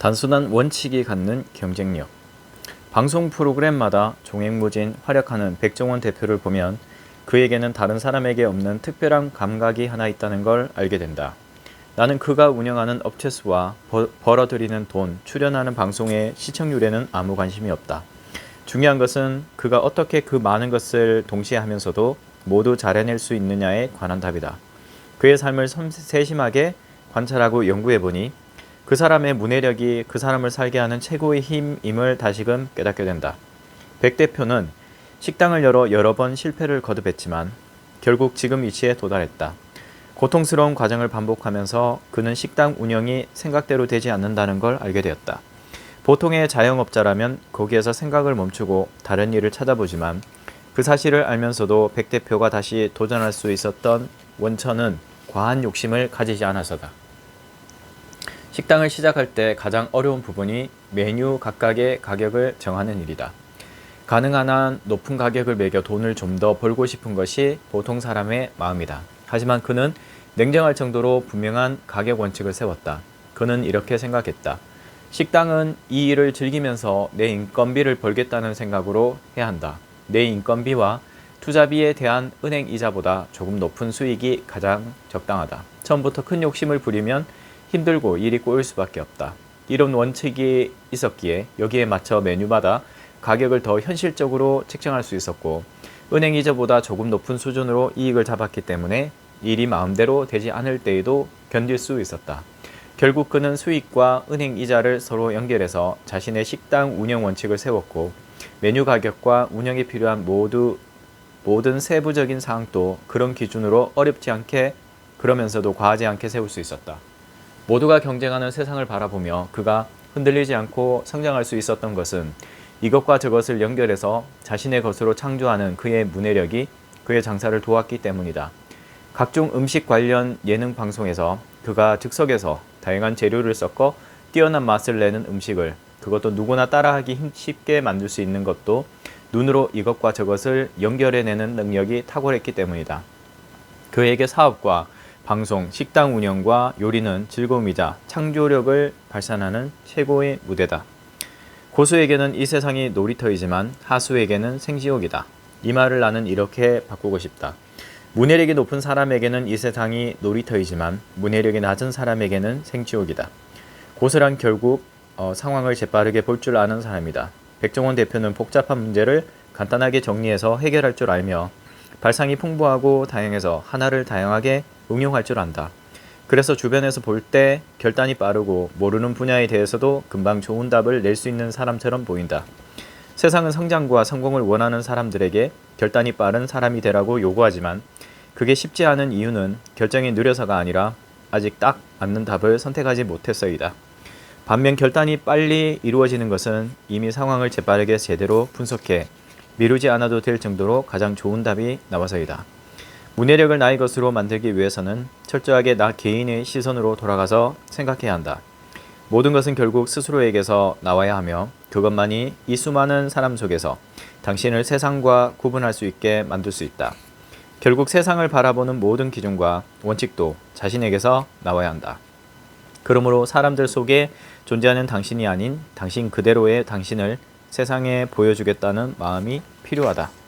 단순한 원칙이 갖는 경쟁력. 방송 프로그램마다 종횡무진 활약하는 백종원 대표를 보면 그에게는 다른 사람에게 없는 특별한 감각이 하나 있다는 걸 알게 된다. 나는 그가 운영하는 업체 수와 벌어들이는 돈, 출연하는 방송의 시청률에는 아무 관심이 없다. 중요한 것은 그가 어떻게 그 많은 것을 동시에 하면서도 모두 잘해낼 수 있느냐에 관한 답이다. 그의 삶을 세심하게 관찰하고 연구해보니 그 사람의 문해력이 그 사람을 살게 하는 최고의 힘임을 다시금 깨닫게 된다. 백 대표는 식당을 열어 여러 번 실패를 거듭했지만 결국 지금 위치에 도달했다. 고통스러운 과정을 반복하면서 그는 식당 운영이 생각대로 되지 않는다는 걸 알게 되었다. 보통의 자영업자라면 거기에서 생각을 멈추고 다른 일을 찾아보지만 그 사실을 알면서도 백 대표가 다시 도전할 수 있었던 원천은 과한 욕심을 가지지 않아서다. 식당을 시작할 때 가장 어려운 부분이 메뉴 각각의 가격을 정하는 일이다. 가능한 한 높은 가격을 매겨 돈을 좀 더 벌고 싶은 것이 보통 사람의 마음이다. 하지만 그는 냉정할 정도로 분명한 가격 원칙을 세웠다. 그는 이렇게 생각했다. 식당은 이 일을 즐기면서 내 인건비를 벌겠다는 생각으로 해야 한다. 내 인건비와 투자비에 대한 은행 이자보다 조금 높은 수익이 가장 적당하다. 처음부터 큰 욕심을 부리면 힘들고 일이 꼬일 수밖에 없다. 이런 원칙이 있었기에 여기에 맞춰 메뉴마다 가격을 더 현실적으로 책정할 수 있었고 은행 이자보다 조금 높은 수준으로 이익을 잡았기 때문에 일이 마음대로 되지 않을 때에도 견딜 수 있었다. 결국 그는 수익과 은행 이자를 서로 연결해서 자신의 식당 운영 원칙을 세웠고 메뉴 가격과 운영에 필요한 모든 세부적인 사항도 그런 기준으로 어렵지 않게 그러면서도 과하지 않게 세울 수 있었다. 모두가 경쟁하는 세상을 바라보며 그가 흔들리지 않고 성장할 수 있었던 것은 이것과 저것을 연결해서 자신의 것으로 창조하는 그의 문해력이 그의 장사를 도왔기 때문이다. 각종 음식 관련 예능 방송에서 그가 즉석에서 다양한 재료를 섞어 뛰어난 맛을 내는 음식을 그것도 누구나 따라하기 쉽게 만들 수 있는 것도 눈으로 이것과 저것을 연결해내는 능력이 탁월했기 때문이다. 그에게 사업과 방송, 식당 운영과 요리는 즐거움이자 창조력을 발산하는 최고의 무대다. 고수에게는 이 세상이 놀이터이지만 하수에게는 생지옥이다. 이 말을 나는 이렇게 바꾸고 싶다. 문해력이 높은 사람에게는 이 세상이 놀이터이지만 문해력이 낮은 사람에게는 생지옥이다. 고수란 결국 상황을 재빠르게 볼 줄 아는 사람이다. 백종원 대표는 복잡한 문제를 간단하게 정리해서 해결할 줄 알며 발상이 풍부하고 다양해서 하나를 다양하게 응용할 줄 안다. 그래서 주변에서 볼 때 결단이 빠르고 모르는 분야에 대해서도 금방 좋은 답을 낼 수 있는 사람처럼 보인다. 세상은 성장과 성공을 원하는 사람들에게 결단이 빠른 사람이 되라고 요구하지만 그게 쉽지 않은 이유는 결정이 느려서가 아니라 아직 딱 맞는 답을 선택하지 못해서이다. 반면 결단이 빨리 이루어지는 것은 이미 상황을 재빠르게 제대로 분석해 미루지 않아도 될 정도로 가장 좋은 답이 나와서이다. 문해력을 나의 것으로 만들기 위해서는 철저하게 나 개인의 시선으로 돌아가서 생각해야 한다. 모든 것은 결국 스스로에게서 나와야 하며 그것만이 이 수많은 사람 속에서 당신을 세상과 구분할 수 있게 만들 수 있다. 결국 세상을 바라보는 모든 기준과 원칙도 자신에게서 나와야 한다. 그러므로 사람들 속에 존재하는 당신이 아닌 당신 그대로의 당신을 세상에 보여주겠다는 마음이 필요하다.